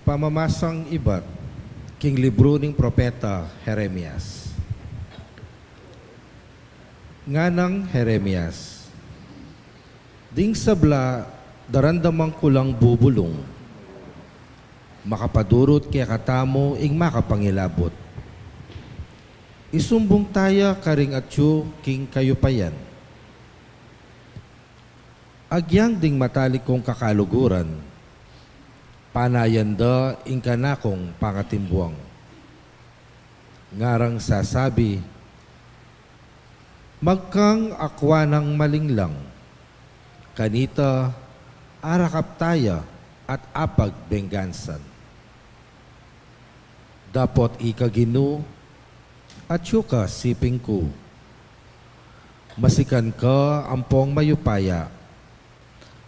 Pamamasang iba't king libro ning propeta Jeremias. Nganang Jeremias, ding sabla darandamang kulang bubulong, makapadurot kaya katamo ing makapangilabot. Isumbong taya karing atyo king kayupayan. Agyang ding matalik kong kakaluguran, panayanda ing kanakong pangatimbuang. Ngarang sasabi, magkang akwanang malinglang, kanita arakap taya at apag benggansan. Dapot ikaginu at yuka siping ko. Masikan ka ampong mayupaya,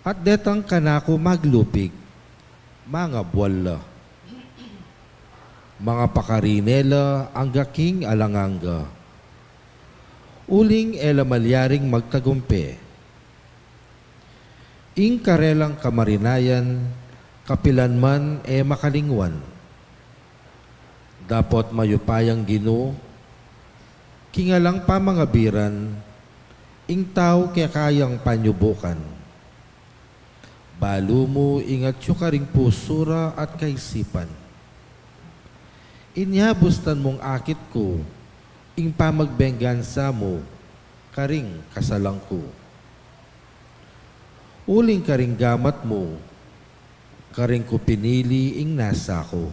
at detang kanako maglupig, mga buwala. Mga pakarinela ang gaking alanganga. Uling elamalyaring magtagumpe. Ing karelang kamarinayan, kapilan man e makalingwan. Dapot mayupayang gino, kingalang pamangabiran, ing tao kaya kayang panyubukan. Balo mo ingat yung karing pusura at kaisipan. Inyabustan mong akit ko, ing pamagbenggansa mo, karing kasalang ko. Uling karing gamat mo, karing ko pinili ing nasa ko.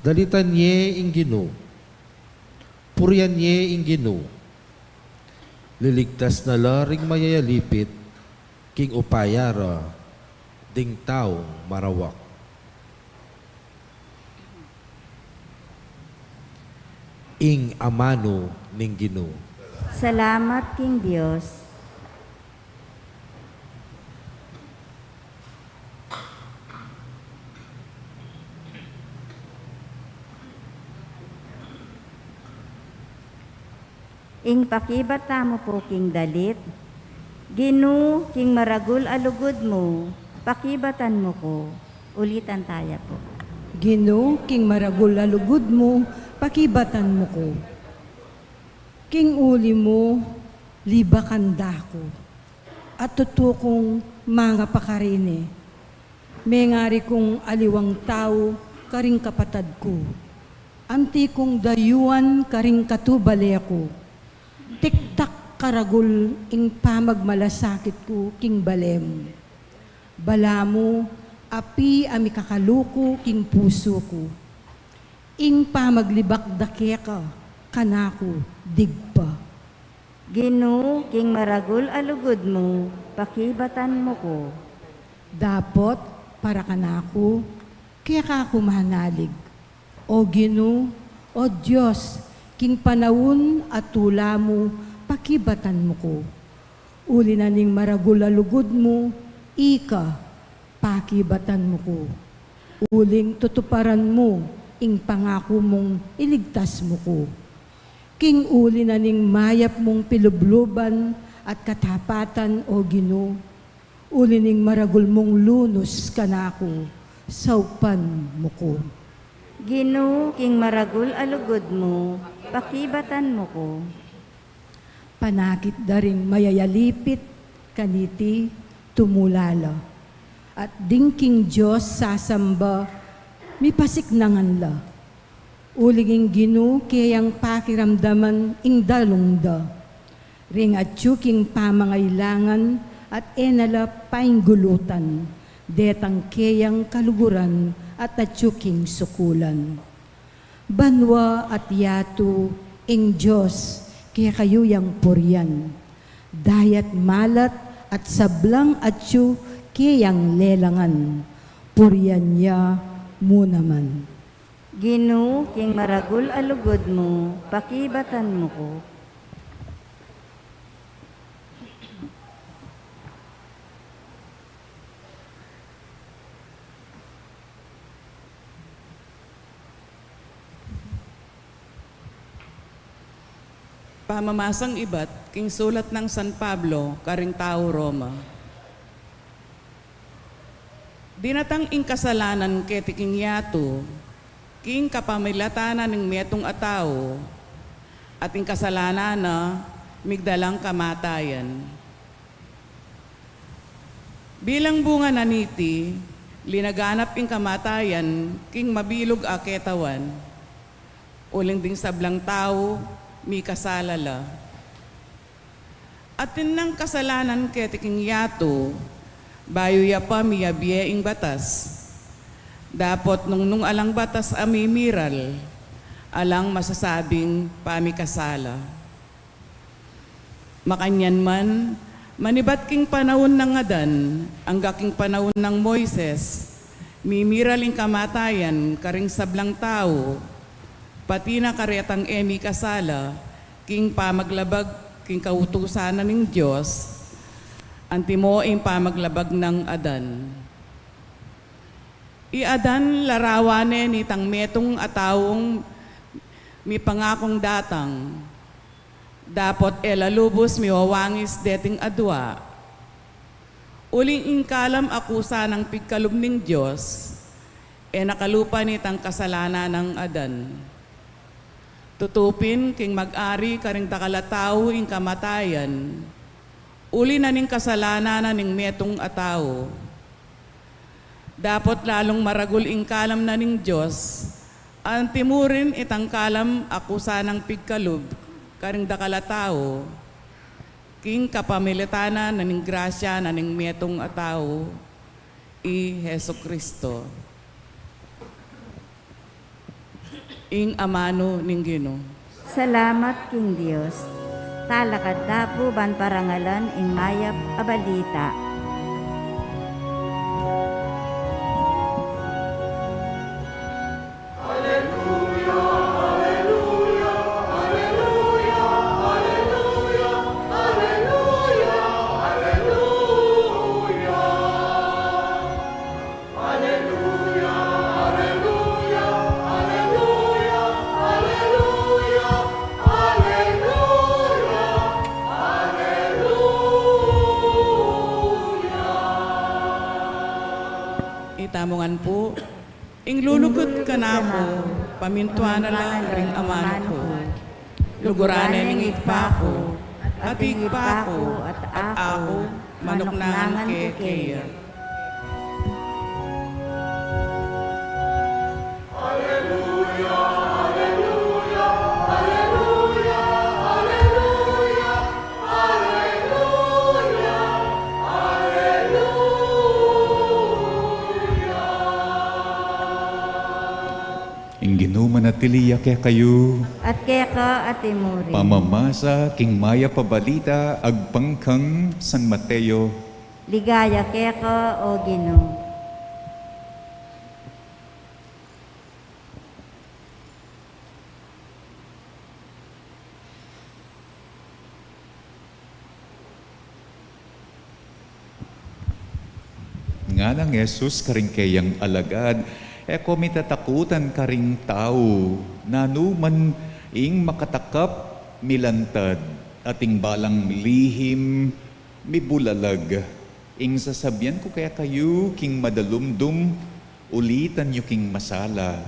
Dalitan niye ing gino, puryan niye ing gino, liligtas na laring mayayalipit, king upayara, ding taong marawak. Ing amano ning Ginoo. Salamat King Dios. Ing pakibata mo po King Dalit, Ginu, king maragul alugod mo, pakibatan mo ko. Ulitan taya po. Gino, king maragul alugod mo, pakibatan mo ko. King uli mo, libakan dako. At tutukong mga pakarine. Mengari kong aliwang tao, karing kapatad ko. Anti kong dayuan, karing katubali ako. Tiktak karagul ing pamagmalasakit ko king balem. Balamo, api ami kakaluko king puso ko. Ing pamaglibak dakeka, kanako, digpa. Ginu, king maragul alugod mo, pakibatan mo ko. Dapot, para kanako, kaya ka ako mahanalig. O Ginu, o Diyos, king panawon at tula mo, pakibatan mo ko. Uli na ning maragulalugod mo, ika, pakibatan mo ko. Uling tutuparan mo, ing pangako mong iligtas mo ko. King uli na ning mayap mong pilubluban at katapatan o Gino. Uli ning maragul mong lunos kanako, saupan mo ko. Ginu, king maragul alugod mo, pakibatan mo ko. Panakit daring mayayalipit, kaniti, tumulala. At dingking Diyos sasamba, mipasiknangan la. Uliging Ginu, kayang pakiramdaman, ing dalungda. Ring at yuking pamangailangan, at enala painggulutan. Detang kayang kaluguran, at yuking sukulan. Banwa at yato, ing Diyos, kaya kayo yang puryan. Dayat malat at sablang atyo kayang lelangan. Puryan niya mo naman. Ginu, king maragul alugod mo, pakibatan mo ko. Pamamasang iba't king sulat ng San Pablo, karing tao Roma. Dinatang ing kasalanan ketiking yato, king kapamilatanan ng metong atao, at ing kasalanan na migdalang kamatayan. Bilang bunga na niti, linaganap ing kamatayan, king mabilog a ketawan, uling ding sablang tao, mi kasalala. At tinang kasalanan ketiking yato, bayo ya pa miyabye ing batas. Dapot nung alang batas amimiral, alang masasabing pamikasala. Makanyan man, manibat king panahon ng Adan, ang gaking panahon ng Moises, mimiral ing kamatayan, karing sablang tao, pati na karetang emi kasala, king pamaglabag, king kautusanan ng Diyos, antimo ing pamaglabag ng Adan. I Adan larawane ni tang metong atawong mi pangakong datang, dapot elalubos mi wawangis deting adwa, uling ingkalam akusa ng pigkalub ng Diyos, nakalupa ni tang kasalanan ng Adan. Tutupin king mag-ari karing takalataw ing kamatayan, uli na ning kasalanan ning metong atao. Dapot lalong maragul ing kalam na ning Diyos, ang timurin itang kalam akusa ng pigkalub, karing dakalatao, king kapamilitanan na ning grasya na ning metong atao, i Heso Kristo. Ing amano ning Ginoo. Salamat king Dios. Talakad dapo ban parangalan ing mayap a balita. Itamongan po, ing lulugod ka na po, pamintuan na lang ring amano ko. Luguranan ning igpako, at igpako, at ako, manuknangan kekeya. Ing Ginoo manatiliya kaya kayo, At kaya ka at timuri. pamamasa king maya pabalita agpangkang San Mateo. Ligaya kaya ka o Ginoo. Nga nang Jesus karing kayang alagad, eko mitatakutan karing tao, nanuman ing makatakap milantad, ating balang lihim mibulalag. Ing sasabyan ko kaya kayo, king madalumdum, ulitan nyo king masala,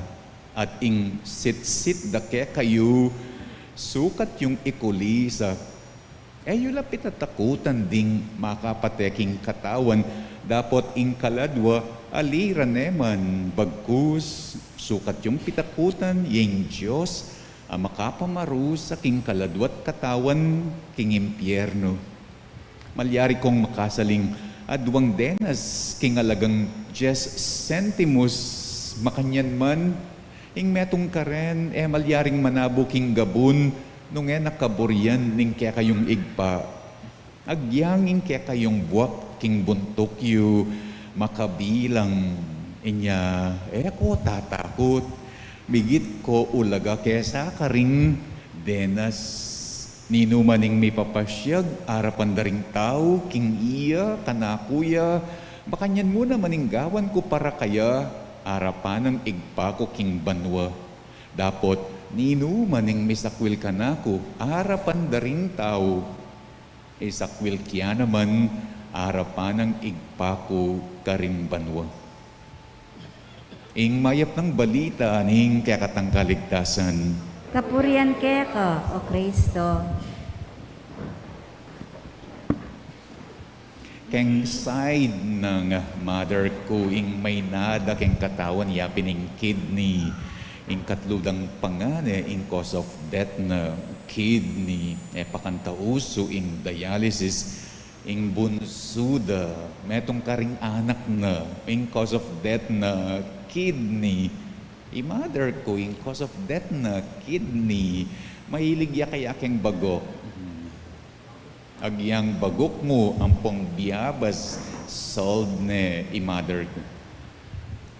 at ing sit-sit da kaya kayo, sukat yung ikulisa. Yung lapit at takutan ding makapateking katawan, dapot ing kaladwa, aliran neman, bagkus, sukat yung pitakutan, yung Diyos, ang makapamaru sa king kaladwat katawan, king impyerno. Malyari kong makasaling adwang denas, king alagang 10 centimos, makanyan man, ing metong karen, malyaring manabo king gabun, nung nakaburyan ning kaya kayong igpa. Agyangin kaya kayong buwak king buntok yu, makabilang inya, ko tatakot. Bigit ko ulaga kesa karing denas. Ninumaning may papasyag, arapan daring tao, king iya, kanakuya, bakanyan muna maninggawan ko para kaya, arapan ng igpa ko king banwa. Dapot, ninumaning misakwil ka na ko, arapan daring tao, isakwil kya naman, arapan ng igpa ko karing banwa. ing mayap ng balita ning kakatang kaligtasan. Kapurian keka, O Kristo. Keng side ng mother ko, ing may nada keng katawan yapin ing kidney, ing katludang pangane, ing cause of death na kidney, pakantauso ing dialysis, ing bunsuda, metong karing anak na, ing cause of death na kidney, mother ko, ing cause of death na kidney, mahilig kaya keng bagok. Agyang bagok mo ang pong biyabas solved ne mother ko.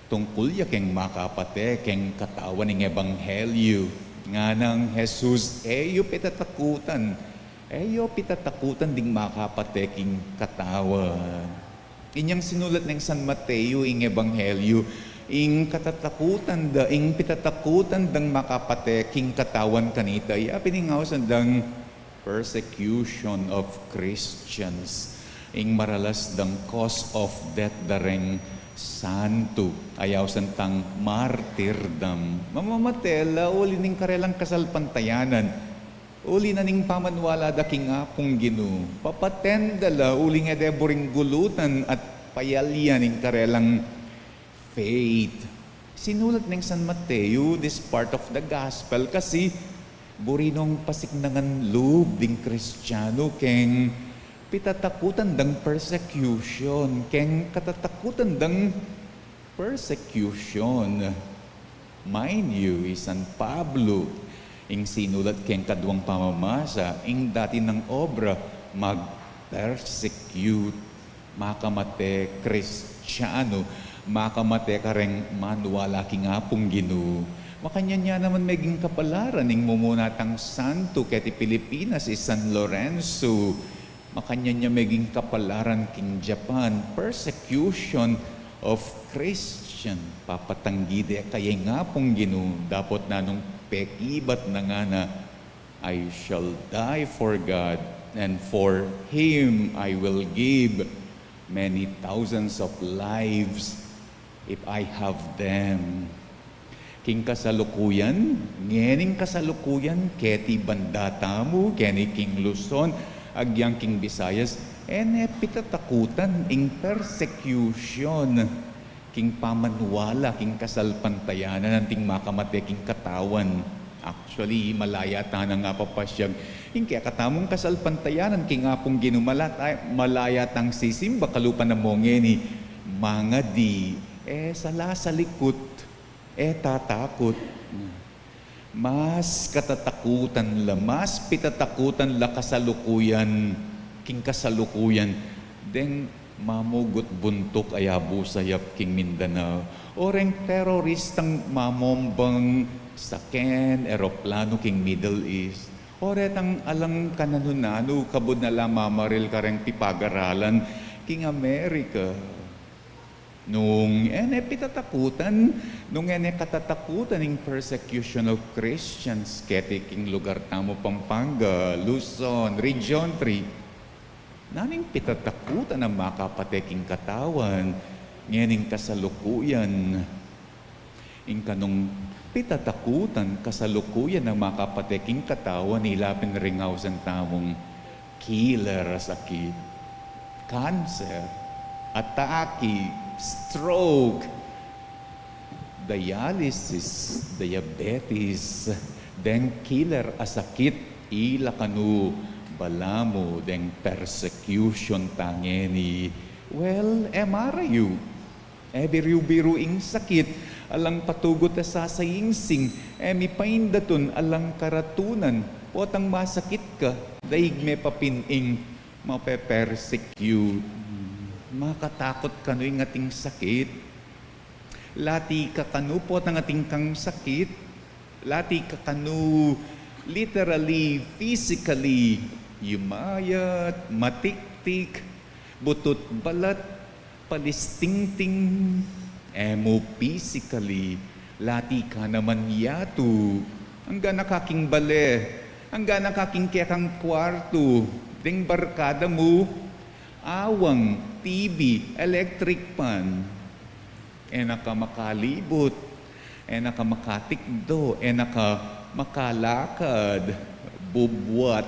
Tungkol ya keng makapate, keng katawan ng ebanghelyo, nga ng Jesus, eyo pitatakutan ding makapate king katawan. Inyang sinulat ng San Mateo ing ebanghelyo, ing pitatakutan dang makapate king katawan kanita, piningawasan dang persecution of Christians, ing maralas dang cause of death dareng santo, ayaw santang martyrdom. Mamamatela, uli ning karelang kasalpantayanan, uli na ning pamanwala da king apong Ginoo, papatendala, uli nga deboring gulutan at payalyan ning karelang faith. Sinulat ng San Mateo this part of the gospel kasi burinong pasignangan loob ding Kristiyano keng pitatakutan dang persecution, keng katatakutan dang persecution. Mind you, San Pablo, ing sinulat keng kadwang pamamasa, ing dati ng obra, mag-persecute, makamate Kristiyano, makamate kareng manuwala king apong Ginoo. Makanya niya naman maging kapalaran ng mumunatang santo keti Pilipinas San Lorenzo. Makanya niya maging kapalaran king Japan, persecution of Christian. Papatanggide kaya nga pong Ginoo, dapat na nung pekibat na nga na, I shall die for God, and for Him I will give many thousands of lives if I have them. King kasalukuyan, ngening kasalukuyan, keti bandata mo, keni King Luzon, agyang King Visayas, pitatakutan, ing persecution, king pamanwala, king kasalpantayanan, nanting makamate, king katawan. Actually, malaya ta na nga papasyag, king kaya katamong kasalpantayanan, king apong malaya tang sisimba, kalupan na mo ngeni, mga di, sala sa likod, tatakot. Mas katatakutan la, mas pitatakutan la kasalukuyan, king kasalukuyan, deng mamugot buntok ayabu sayap king Mindanao. Oreng teroristang mamombang saken, eroplano king Middle East. Oretang alang kananunano, kabod na la mamaril kareng pipagaralan king Amerika. Nung pitatakutan, nung katatakutan ng persecution of Christians, ketiking lugar tamo Pampanga, Luzon, Region 3, naning pitatakutan ng makapateking katawan, nganing kasalukuyan, ing kanong pitatakutan, kasalukuyan ng makapateking katawan, nilapin ringaw sa tamong killer sakit, cancer, atake, stroke, dialysis, diabetes, deng killer asakit, ila kanu balamo, deng persecution tangeni. Well, marayu, biru-biruing sakit, alang patugot sa sayingsing, mipaindaton alang karatunan, potang masakit ka, daig me papining, mape-persecute. Makatakot ka no yung ating sakit. Lati ka kanu po ang ating kang sakit. Lati ka kanu literally, physically, yumayat, matiktik, butot balat, palistingting, emo physically. Lati ka naman yatu. Hanggang nakaking bale, hanggang nakaking kekang kwarto, ding barkada mo, awang, TV, electric pan. naka makalibot, naka makatikdo, naka makalakad, bubwat,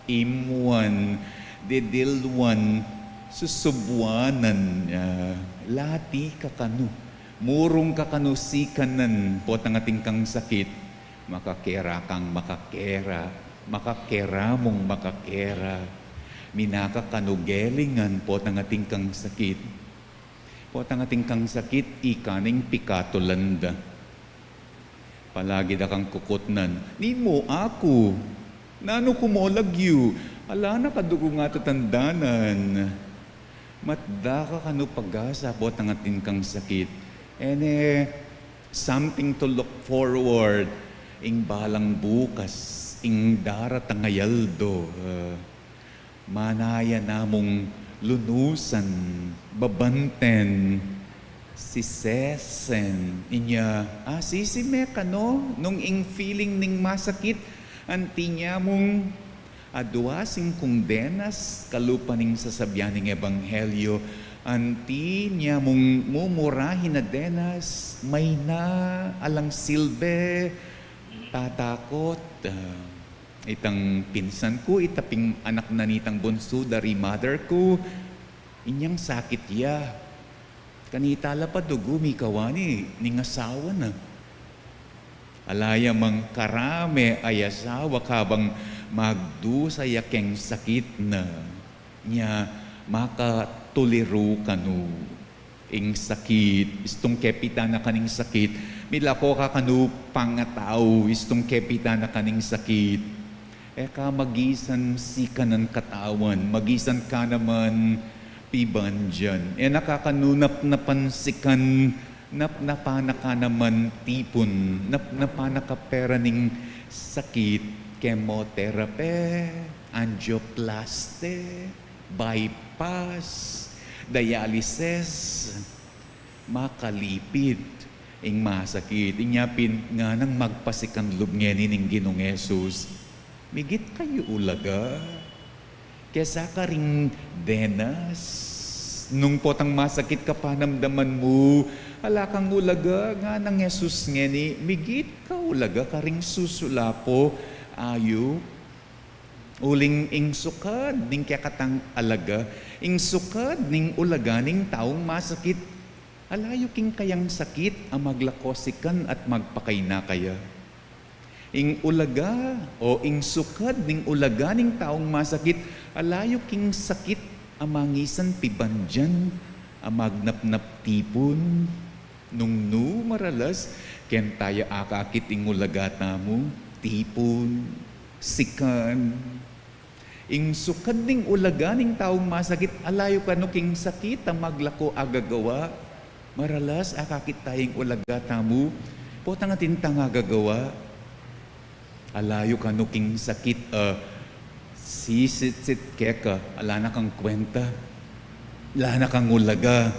imuan, didilwan, susubwanan, lati ka kanu, murong ka kanu sikanan, po tangating kang sakit, makakera kang makakera, makakera mong makakera, minaka kanugelingan, po tangating kang sakit, po tangating kang sakit, ikaning pikatolanda. Palagi da kang kukutnan, ni mo ako, nano kumolagyo, ala na kadugo nga tatandanan. Matda ka kano pag-asa po tangatin kang sakit. Something to look forward, ing balang bukas, ing daratang ngayaldo. Manaya namong lunusan, babanten, si Sesen, inya, sisi meka no, nung ing feeling ning masakit, anti niya mong aduasing kungdenas, kalupaning sasabyan ng Ebanghelyo, anti niya mong mumurahin na denas, may na alang silbe, tatakot, itang pinsan ko, itaping anak na nitang bunso, dari mother ko, inyang sakit ya. Kanitala pa dugo, mikawani, ning asawa na. Alaya mang karame ay asawa kabang magdusaya keng sakit na. Nya makatuliro kanu. Ing sakit, istong kepita na kaning sakit. Milako ka kanu pangatao, istong kepita na kaning sakit. Eka magisan si kanan katawan, magisan ka naman piban dyan. Nakakanunap na pansikan, napanaka naman tipon, napanaka pera ning sakit, chemotherapy, angioplasty, bypass, dialysis, makalipid, ing masakit. Inyapin nga nang magpasikan lubngeni ning Ginong Yesus, migit kayo ulaga. Kesa ka ring denas, nung potang masakit ka panamdaman mo, ala kang ulaga nga ng Jesus ngeni, migit ka ulaga ka ring susulapo, ayo, uling ing sukad, ning kakatang alaga, ing sukad, ning ulaga, ning taong masakit, alayo king kayang sakit, ang maglakosikan at magpakaina kaya. Ing ulaga o ing sukad ning ulaga ning taong masakit, alayo king sakit amangisan pibandyan, amagnapnap tipon, nung no maralas, ken tayo akakit ing ulaga tamo, tipon, sikan. Ing sukad ning ulaga ning taong masakit, alayo kano king sakit ang maglako agagawa, maralas akakit tayong ulaga tamo, potang atin tang agagawa, alayo ka nuking sakit, sisit-sit keka, ala na kang kwenta, ala na kang ulaga,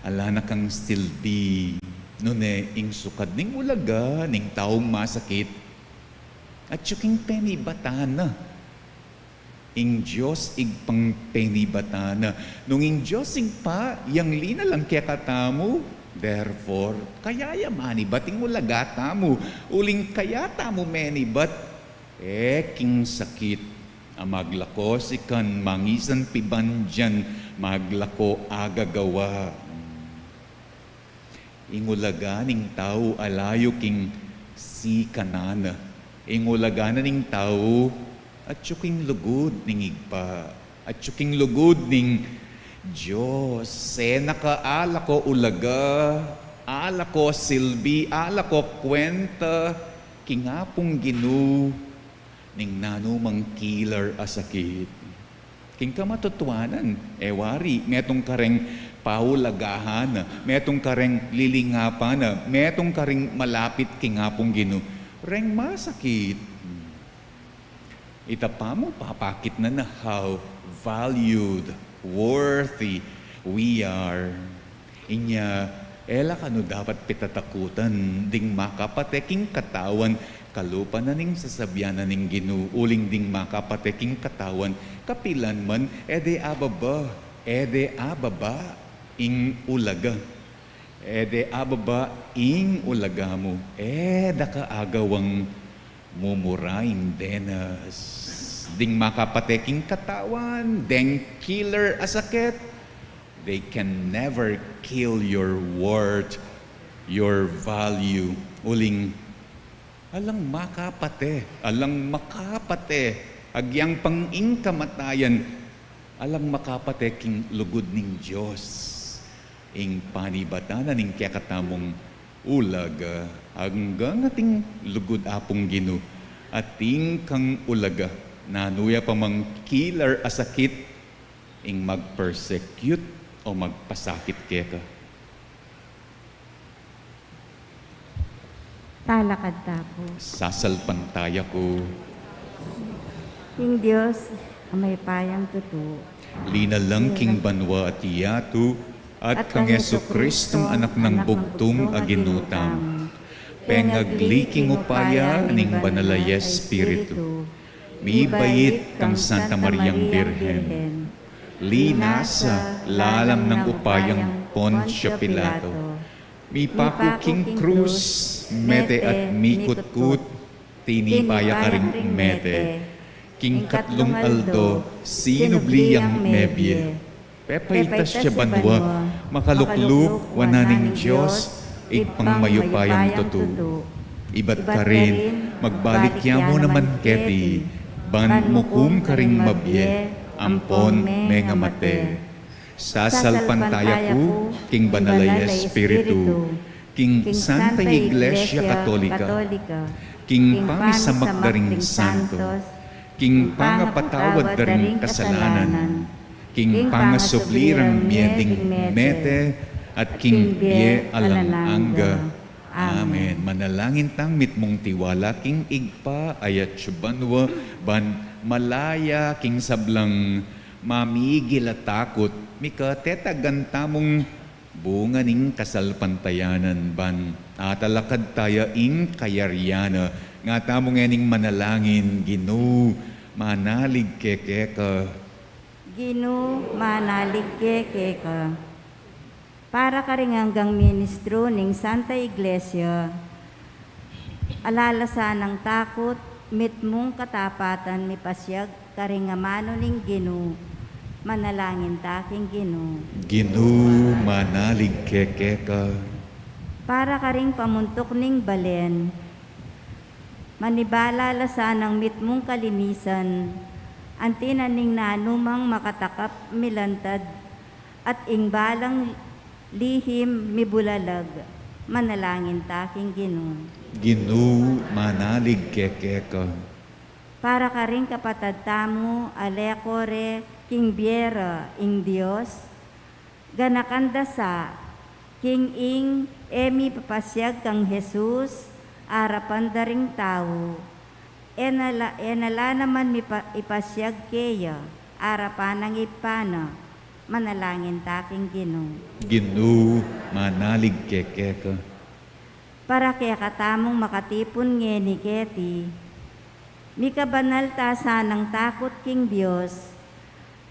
ala na kang silbi. Nune, ing sukad ning ulaga, ning taong masakit, at yuking penibatana. Ing Diyos ig pang penibatana. Nung ing Diyos ig pa, yang lina lang kaya katamo, therefore, kaya yamani bating ulaga tamo, uling kaya tamo menibat, king sakit, maglako sikan, mangisan pibandyan, maglako agagawa. Ingulaga ning tao, alayo king si kanana. Ingulaga na ning tao, at yuking lugod ning igpa, at yuking lugod ning Diyos, nakaala ko ulaga, ala ko silbi, ala ko kwenta, kingapong ginu, ning nanumang killer asakit. King ka matutuanan, wari, metong kareng paulagahan, metong kareng lilingapan, metong kareng malapit kingapong ginu, reng masakit. Itapa mo papakit na how valued, worthy we are. Inya, ela kano dapat pitatakutan, ding makapateking katawan, kalupa na ning sasabyan na ning ginuuling ding makapateking katawan, kapilan man, ede ababa, ing ulaga. de ababa ing ulaga mo. Daka agawang mumuraing denas. Ding makapateking katawan, deng killer asakit. They can never kill your worth, your value. Uling, alang makapate, agyang pang-ing kamatayan, alang makapate king lugod ning Diyos. Ing panibatanan ning kakatamong ulaga, hanggang ating lugod apong Gino, ating kang ulaga, nanuya pa mang killer asakit, ing mag-persecute o magpasakit keka. Talakad tapo. Sasalpantaya ko, King Diyos, may payang tuto. linalang king banwa at iyatu, at kang Jesucristong anak ng bugtong aginutam. Pengagli upaya ning banalaya Espiritu. Mibayit kang Santa Mariang Birhen. Linasa lalam ng upayang Poncio Pilato. Mipaku king krus, mete at mikutkut, tinipaya ka ring mete. King katlong aldo, sinubliyang mebye. Pepaitas siya banwa, makalukluk, wananing Diyos, ipangmayupayang tutu. Ibat ka rin, magbalik mo naman keti, ban mukum ka ring mabye, ampon menga mate. Sasalpantaya ko, King Banalaya Espiritu, King Santa Iglesia Katolika, King Pangisamak daring Santos, King Pangapatawad daring kasalanan, King Pangasublirang mieding mete, at King Bie alang angga. Amen. Manalangin tang mitmong tiwala, King Igpa, ayat syubanwa, ban malaya, King sablang mamigil at takot, mika tetagantamong bunga ning kasalpantayanan, ban atalakad taya ing kayaryana, nga tamong ening manalangin, Gino, manalig kekeka. Gino, manalig ka. Para ka rin hanggang ministro ning Santa Iglesia, alalasan ng takot, mitmong katapatan ni pasyag karingamano ning Gino, manalangin taking Gino. Gino, manalig kekeka. Para ka ring pamuntok ning balen, manibala lasan ng mitmong kalinisan, antinan ning nanumang makatakap milantad, at ingbalang lihim mibulalag, manalangin taking Gino. Gino, manalig kekeka. Para ka rin kapatad tamo, alekore, King Biera, ing Diyos, ganakandasa, King ing, emi papasyag kang Jesus, arapan daring tao, enala naman ipasyag keya, arapan ng ipana, manalangin taking Gino. Gino, manalig kekeka. Para kaya katamong makatipon ngeni keti, mikabanal ta sanang takot king Diyos,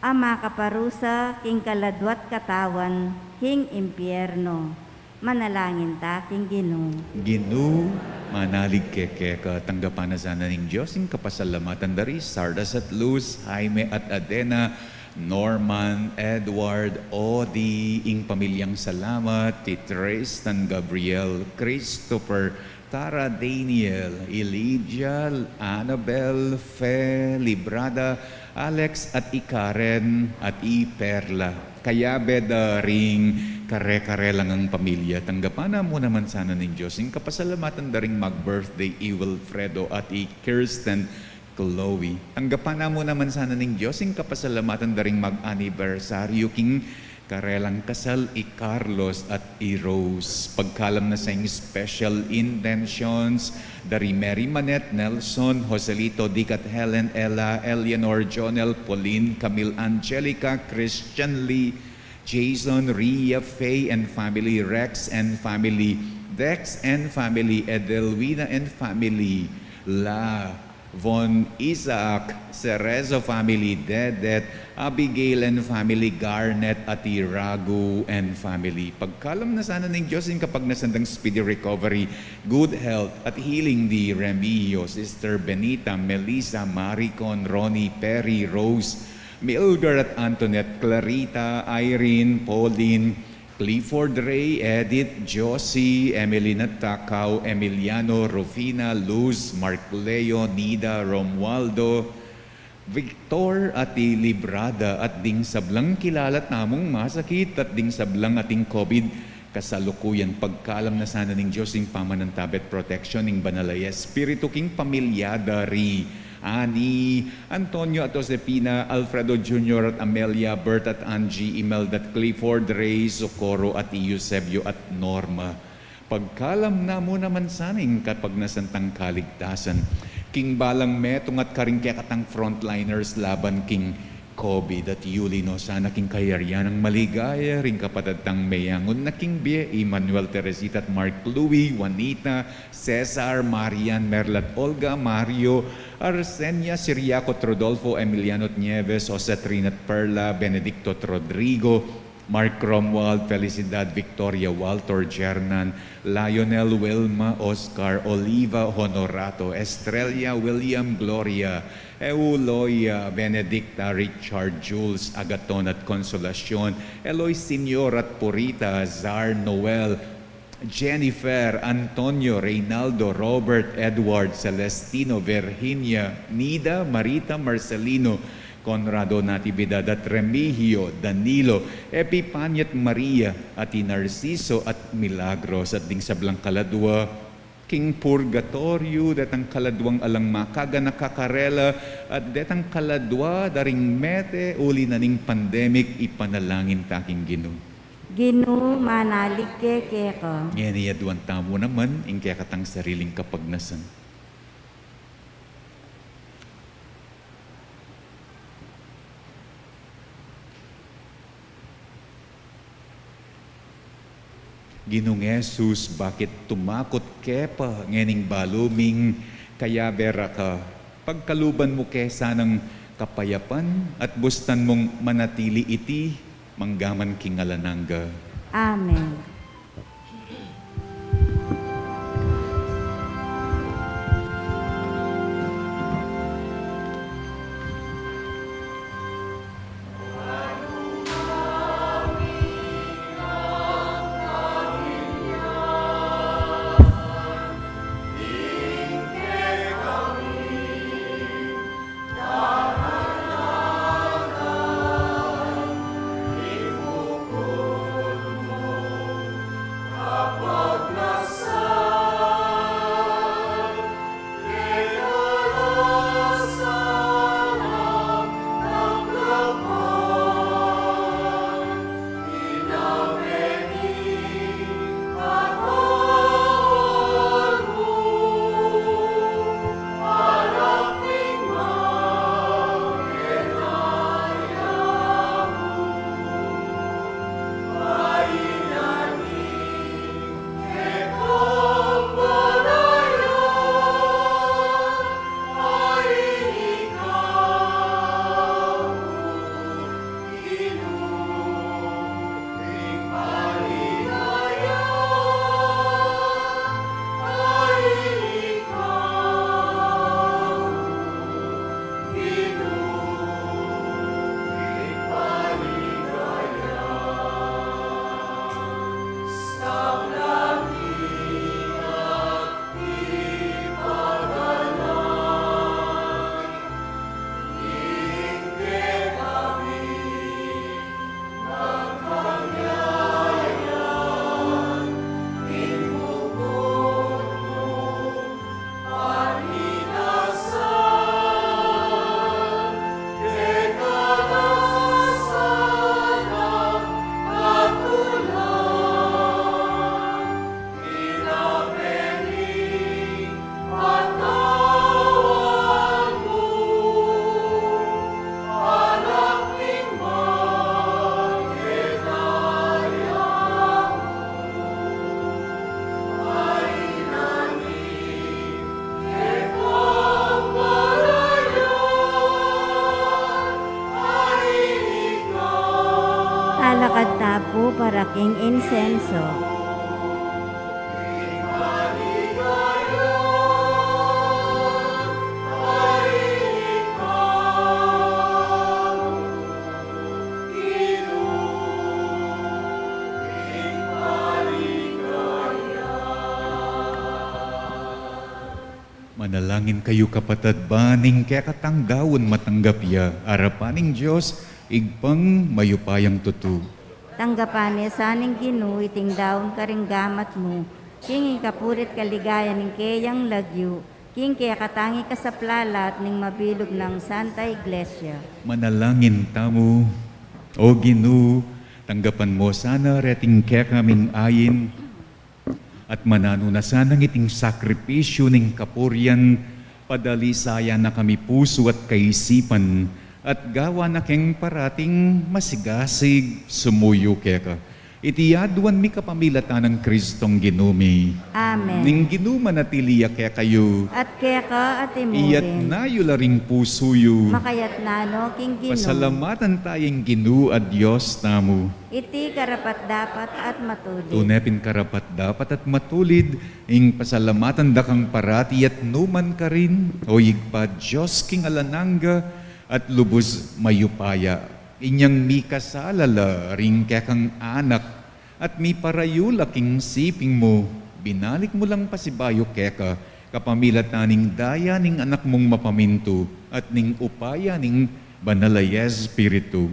ama kaparusa king kaladwat katawan, king impyerno, manalangin taking Gino. Gino, manalig kekeka. Tanggapan na sana ng Diyos yung kapasalamatan dari Sardas at Luz, Jaime at Adena, Norman, Edward, Odi, ing pamilyang salamat, Tristan, Gabriel, Christopher, Tara, Daniel, Elijah, Annabel, Fe, Librada, Alex at Ikaren at Iperla. Kaya beda ring kare-kare lang ang pamilya. Tanggapan na mo naman sana ng Diyos yung kapasalamatan daring mag-birthday i Wilfredo at i Kirsten Chloe. Tanggapan na mo naman sana ng Diyos yung kapasalamatan daring mag-anibersaryo king karelang kasal i Carlos at i Rose. Pagkalam na sa iyong special intentions dari Mary Manette, Nelson, Joselito, Dicat, Helen, Ella, Eleanor, Jonel, Pauline, Camille, Angelica, Christian Lee, Jason, Ria, Faye and family, Rex and family, Dex and family, Edelwina and family, La, Von Isaac, Cerezo family, Dedet, Abigail and family, Garnet, Ati Ragu and family. Pagkalam na sana ng Diyos yung kapag nasandang speedy recovery, good health at healing di Remillo, Sister Benita, Melissa, Maricon, Ronnie, Perry, Rose, Milgar at Antoinette, Clarita, Irene, Pauline, Clifford Ray, Edith, Josie, Emelina Takaw, Emiliano, Rufina, Luz, Mark Leo, Nida, Romualdo, Victor at Librada at ding sablang kilalat namong masakit at ding sablang ating COVID kasalukuyan pagkalam na sana ng Diyos yung pamanantabet protection ng banalay espiritu king pamilyada ri Ani, Antonio at Josepina, Alfredo Jr. at Amelia, Bert at Angie, Imelda at Clifford, Ray, Socorro at Eusebio at Norma. Pagkalam na mo naman saning kapag nasantang kaligtasan, king balang metong at karingkekatang frontliners laban king COVID at Yuli no sana king kayaryan ng maligaya ring kapatatang mayangon na king Bie, Emmanuel, Teresita at Mark Louie, Juanita, Cesar, Marian, Merlat, Olga, Mario, Arsenia, Siriaco, Rodolfo, Emiliano Nieves, Jose Trinat Perla, Benedicto Rodrigo, Mark Cromwell, Felicidad, Victoria, Walter, Jernan, Lionel, Wilma, Oscar, Oliva, Honorato, Estrella, William, Gloria, Euloia, Benedicta, Richard, Jules, Agaton at Consolacion, Eloy Senior at Purita, Zar, Noel, Jennifer, Antonio, Reynaldo, Robert, Edward, Celestino, Virginia, Nida, Marita, Marcelino, Conrado, Natividad at Remigio, Danilo, Epipanya at Maria, at Narciso at Milagros at ding sablang kaladwa, King Purgatorio, datang kaladwang alang makaga nakakarela, at datang kaladwa daring mete uli na ning pandemic ipanalangin taking Ginoo. Ginu manalig keke ko. Ngayon iyaduan tamo naman, ingkaya katang sariling kapagnasan. Ginong Jesus, bakit tumakot kepa ngening baluming kaya bera ka? Pagkaluban mo kesa ng kapayapan at bustan mong manatili iti, manggaman kingalanangga. Amen. Alakad tapo para king insenso. Manalangin kayo kapatid baning kaya katanggawon matanggap ya. Arapaning Diyos, igpang mayupayang tutu. Tanggapani saning Ginoo iting daon karinggamat mo. King ikapurit kaligaya ning kayang lagyo. King kaya katangi ka sa plalat ning mabilog ng Santa Iglesia. Manalangin tamo, o Ginoo, tanggapan mo sana reting kaya kaming ayin at manano na sana ngiting sakripisyo ning kapuryan, padalisaya na kami puso at kaisipan, at gawa na keng parating masigasig sumuyo keka. Itiyaduan mi kapamilatan ng Kristong ginumi. Amen. Ning ginuma na tiliya kaya kayo, At kaya ka at iyat imurin. na yularing pusuyo. Makayat nano king Ginoo. Pasalamatan tayong Ginoo at Diyos tamo. Iti karapat dapat at matulid. Tunepin karapat dapat at matulid, ing pasalamatan da kang parati at numan ka rin, o yigpa Diyos king alananga at lubos mayupaya. Inyang mi kasalala ring kekang anak, at mi parayula king siping mo, binalik mo lang pasibayo keka, kapamilataning daya ning anak mong mapaminto, at ning upaya ning banalay Espiritu.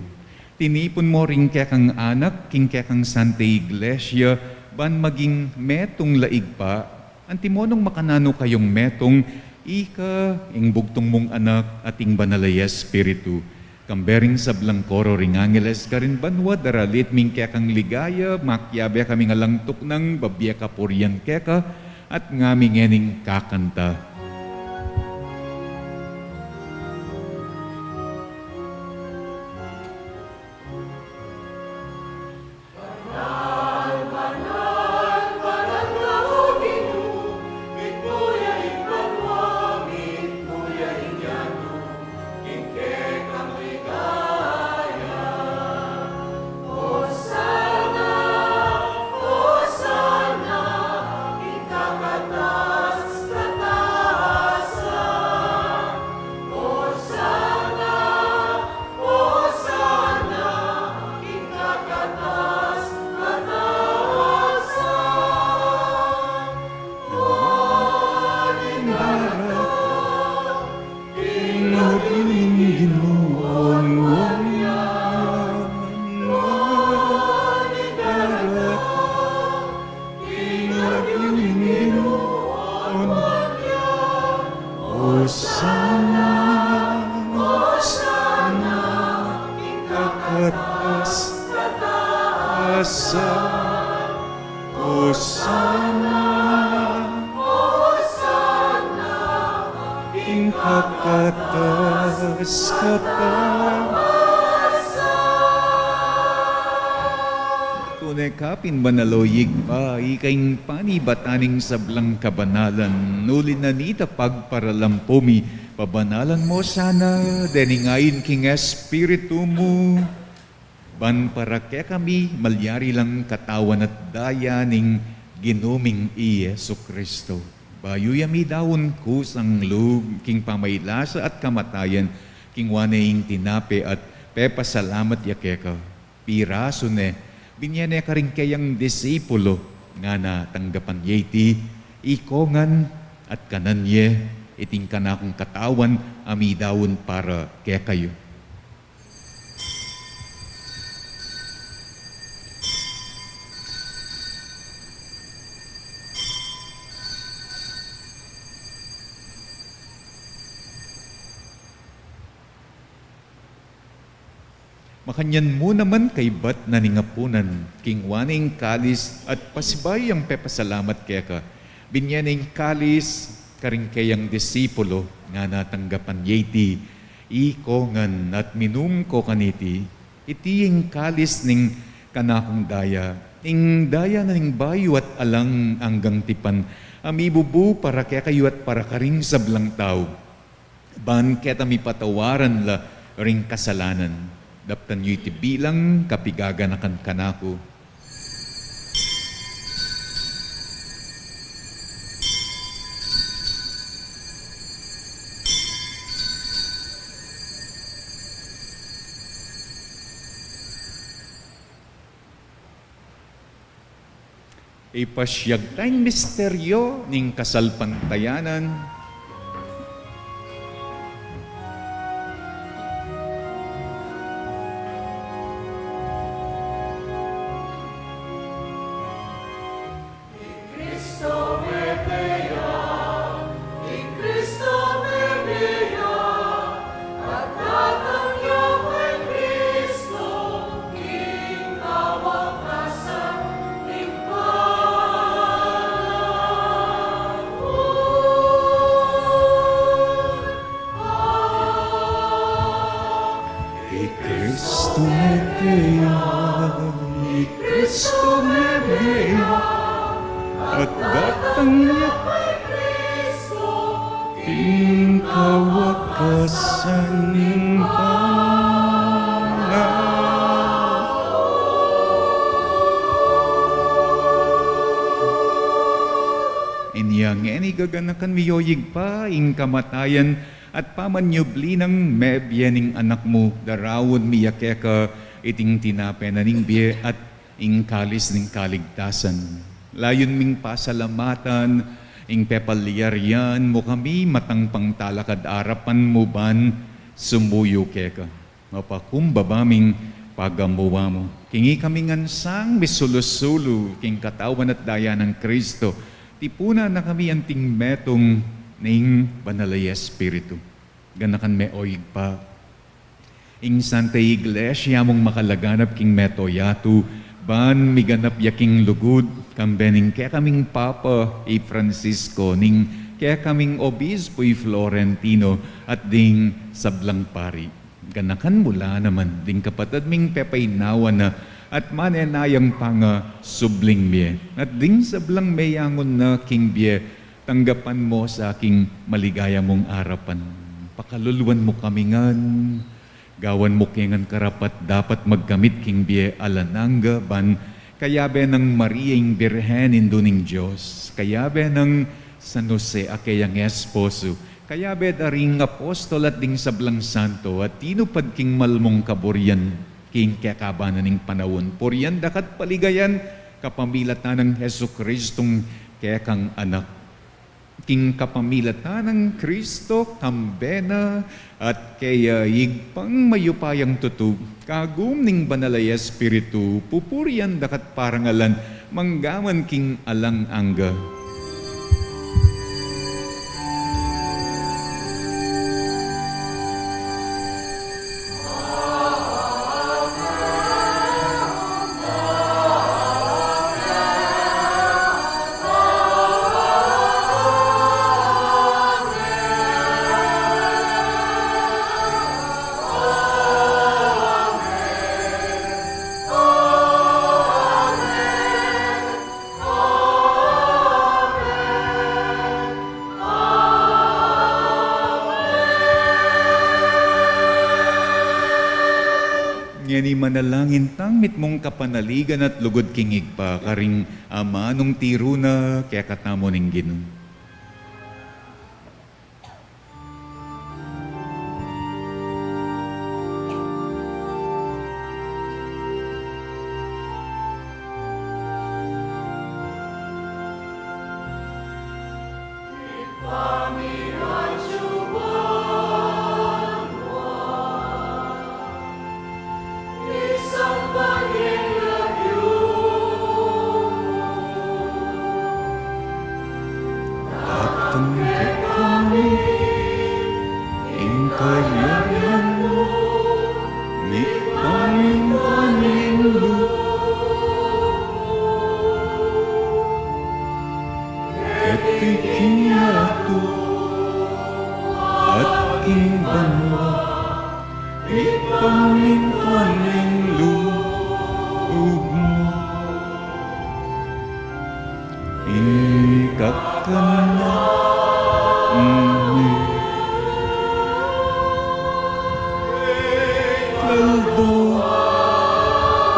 Tinipon mo ring kekang anak, king kekang Santa Iglesia, ban maging metong laig pa, antimonong makanano kayong metong, ika, ing bugtong mong anak, at ing banalay Espiritu. Kambering sa blangkoro ring angeles karin banwa, daralit ming kekang ligaya, makyabe kami nga langtok ng babya kapuryan keka, at ngami ngening kakanta. Tunay kapin banaloyig pa, ikaing panibataning sablang kabanalan, nulin na nita pagparalampumi, pabanalan mo sana, deningayin king Espiritu mo. Ban para kaya kami, malyari lang katawan at daya ning ginuming Iyesu Kristo. Bayo yami dawon kusang lug, king pamaylasa at kamatayan, king wanaing tinape at pepasalamat yakeka. Piraso ne, binyane ka rin kayang disipulo nga na tanggapan yeti, ikongan at kananye, iting kanakong katawan, amidawon para kaya kayo. Makanyan mo naman kay bat na ningapunan, king waning kalis at pasibay ang pepasalamat kaya ka. Binyaning kalis, karing kayang disipulo, nga natanggapan yeti, ikongan at minum ko kaniti, itiying kalis ning kanakong daya, ing daya na ning bayo at alang anggang tipan, amibubu para kaya kayo at para karing sablang tao. Ban keta mi patawaran la ring kasalanan. Daptan yu iti bilang kapigaganakan kanako. Ipasyag tayong misteryo ning kasalpantayanan. Cristo Medea, at datang niya ing kawakasan ng Inyang eni gaganakan miyoyig pa ing kamatayan at pamanyubli ng mebye ning anak mo, darawon miyakeka iting tinape na ning biye at ing kalis ning kaligtasan. Layon ming pasalamatan, ing pepalyarian mo kami matang pangtalakad arapan mo ban sumuyo keka. Mapakumbabaming pagamuwa mo. Kingi kami ngansang misulusulo king katawan at daya ng Kristo. Tipuna na kami anting metong ning banalay Espiritu. Ganakan me oig pa. Ing Santa Iglesia mong makalaganap king metoyatu, ban miganap yaking lugod, kambening kaya kaming Papa i Francisco, ning kaya kaming Obispo i Florentino, at ding sablang pari. Ganakan mula naman, ding kapatid ming pepaynawa na, at manenayang panga subling miye. At ding sablang mayangon na king biye, tanggapan mo sa aking maligaya mong arapan. Pakaluluan mo kami ngan, gawan mo kengan karapat dapat magkamit king biye alananga ban, kayabe ng Mariaing Birhen induning Diyos, kayabe ng San Jose akayang esposo, kayabe daring apostol at ding sablang santo, at tinupad king malmong kaburyan, king kakabanan ning panawon, puryan dakat paligayan, kapamilatan ng Hesu Kristong kekang anak, king kapamilatan ng Kristo, kambena, at kaya igpang mayupayang tutug, kagum ning banalay Espiritu, pupurian dakat parangalan, manggaman king alang angga. Ngani manalangin tangmit mong kapanaligan at lugod kingig pa, karing ama nung tiro na kaya katamo ning Ginoo.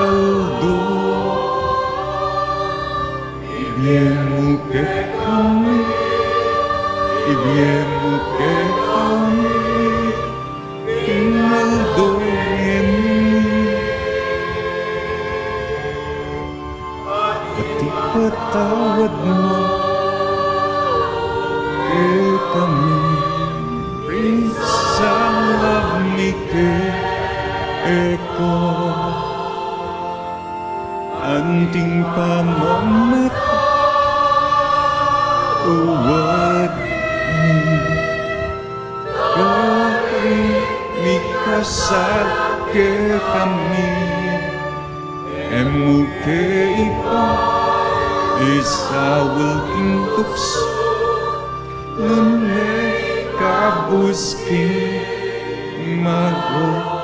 paldo. Ibigay ke kami, ibigay ke kami, inaldoin. At ipatawad mo ke kami, rin sa labmi ke eko. Anting pamamat uwad ni kari mikasal ke kami emu ke ipa isawal king tukso lune kabus king marok.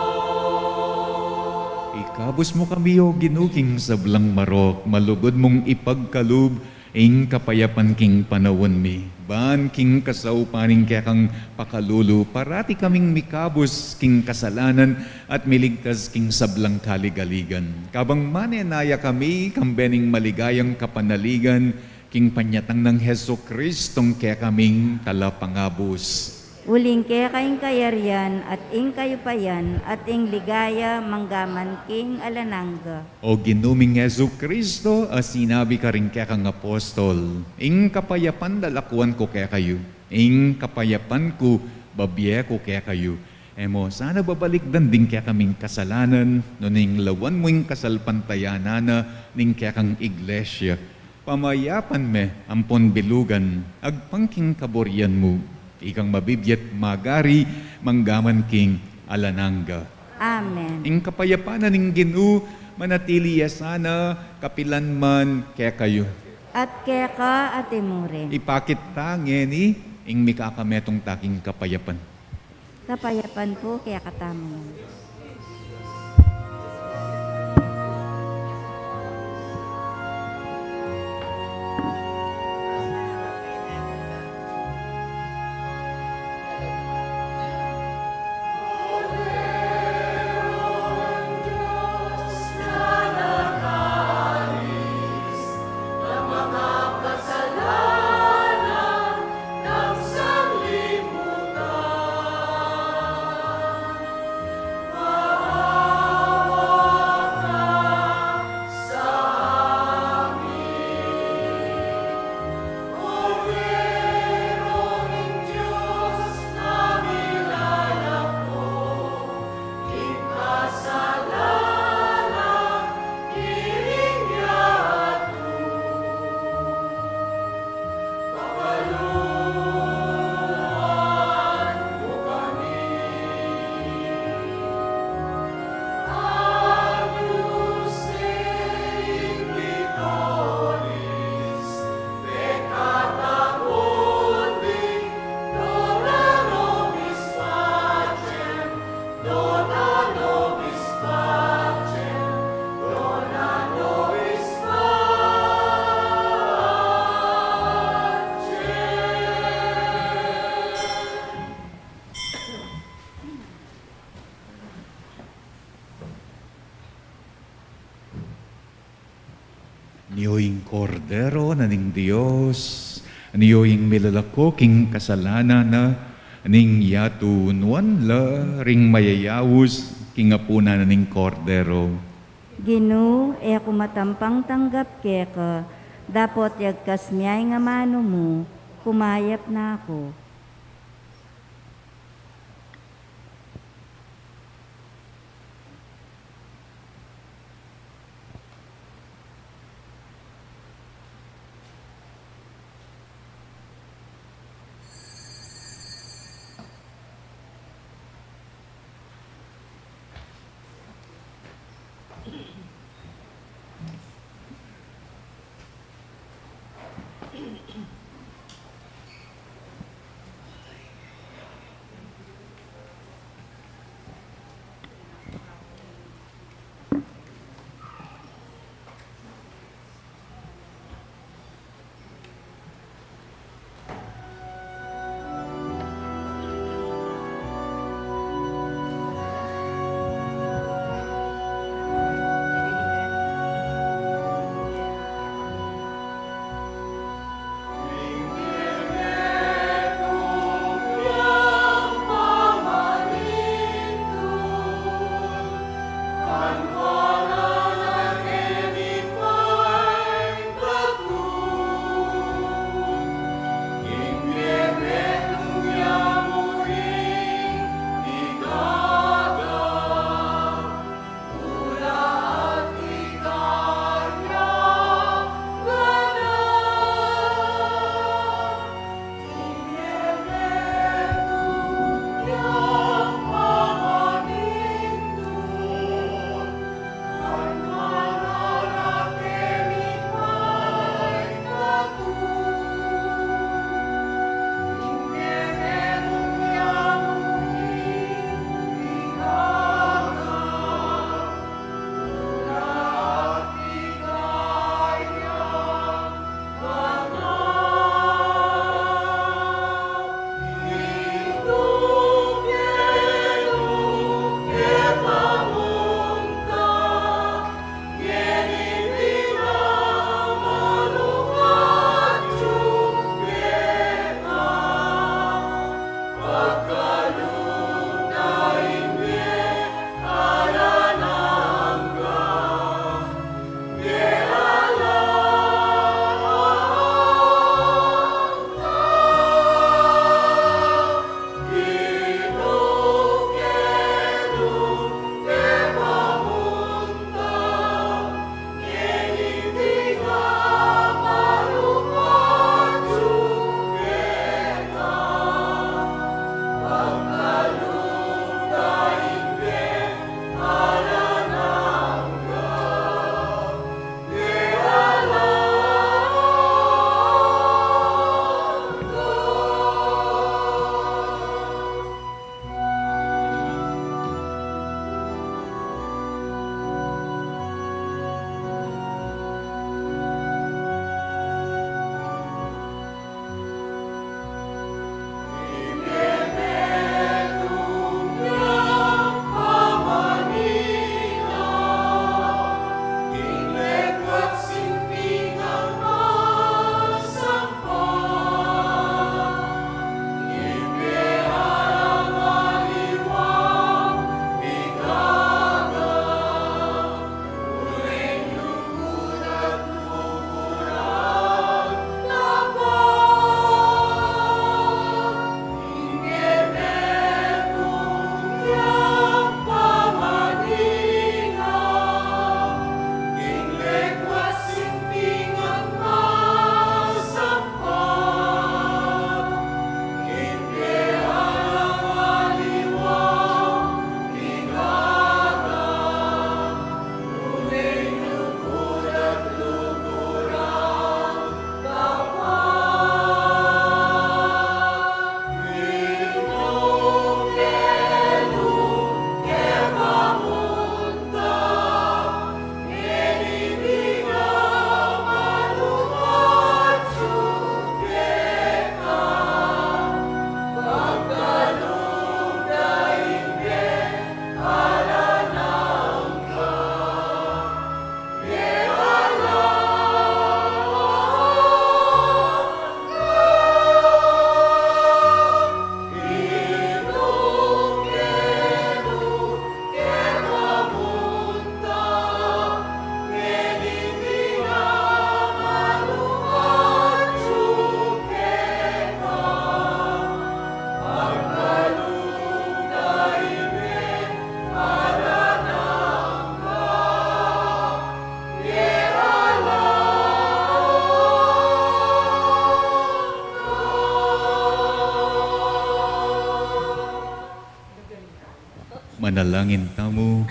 Ikabos mo kami o ginuking sa blang marok, malugod mong ipagkalub, ing kapayapan king panawon mi. Ban king kasaupaning kaya kang pakalulu, parati kaming mikabos king kasalanan at miligtas king sablang kaligaligan. Kabang manenaya kami, kambening maligayang kapanaligan, king panyatang ng Heso Kristong kaya kaming talapangabos. Uling kaya kayong kayarian at ing kayo payan at ing ligaya manggaman king alanangga. O ginuming Heso Kristo, sinabi ka rin kaya kang apostol, ing kapayapan dalakuan ko kaya kayo, ing kapayapan ko babye ko kaya kayo. Emo, sana babalikdan din kaya kaming kasalanan, no ning lawan mo ing kasalpantayanana, ning kaya kang iglesia. Pamayapan me, ampon bilugan, agpangking kaborian mo, ikang mabibyat magari, manggaman king alanangga. Amen. Ing kapayapanan ning Ginoo manatili sana kapilan man kaya kayo. At kaya ka at imurin. Ipakit tangeni ing mikakametong taking kapayapan. Kapayapan po kaya katamo. Niyoing kordero na ning Diyos, niyoing milalako king kasalanan na, ning yatunuan la ring mayayawus king apuna na ning kordero. Ginoo, e ako matampang tanggap kaya ka, dapot yagkas miyay nga mano mo, kumayap na ako. panalangin tamo.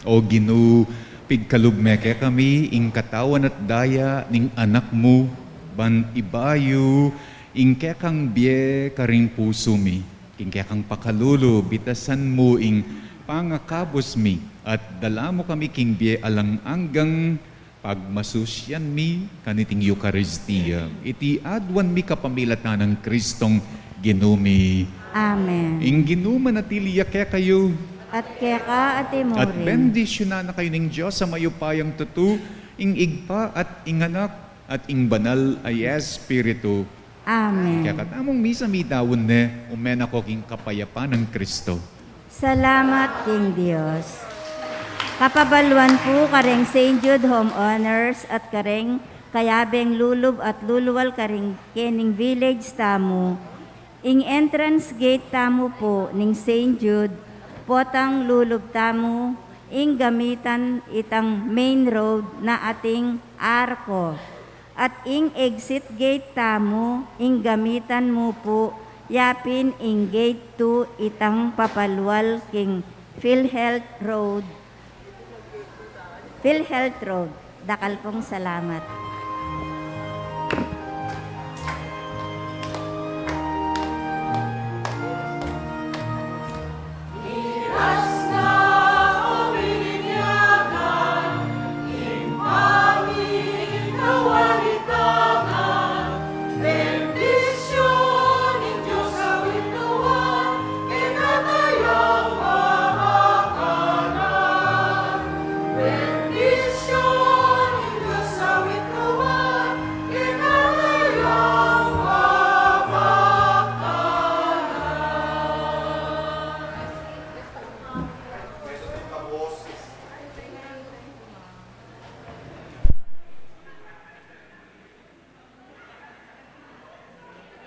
O Ginoo, pigkalugmeke kami, ing katawan at daya, ning anak mo, ban ibayo, ing kekang biye karing puso mi, ing kekang pakalulo, bitasan mo ing pangakabos mi, at dala mo kami king biye alang anggang pagmasusyan mi kaniting Eucharistia. Iti adwan mi kapamilatan ng Kristong ginumi. Amen. Ing ginuman at iliyak kaya kayo, At kaya ka, Ate at Maureen. bendisyonan na kayo ng Diyos sa mayupayang tutu, ing igpa at inganak, at ing banal ay Espiritu. Amen. Kaya katamong misa mi dawon ne, umen ako king kapayapa ng Kristo. Salamat King Dios. Kapabaluan po kareng St. Jude Homeowners at kareng kayabeng lulub at luluwal kareng kening village tamo. Ing entrance gate tamo po ning St. Jude, potang lulub tamo, ing gamitan itang main road na ating arko. At ing exit gate tamo, ing gamitan mo po, yapin ing gate 2 itang papalwal king PhilHealth Road. PhilHealth Road. Dakal pong salamat.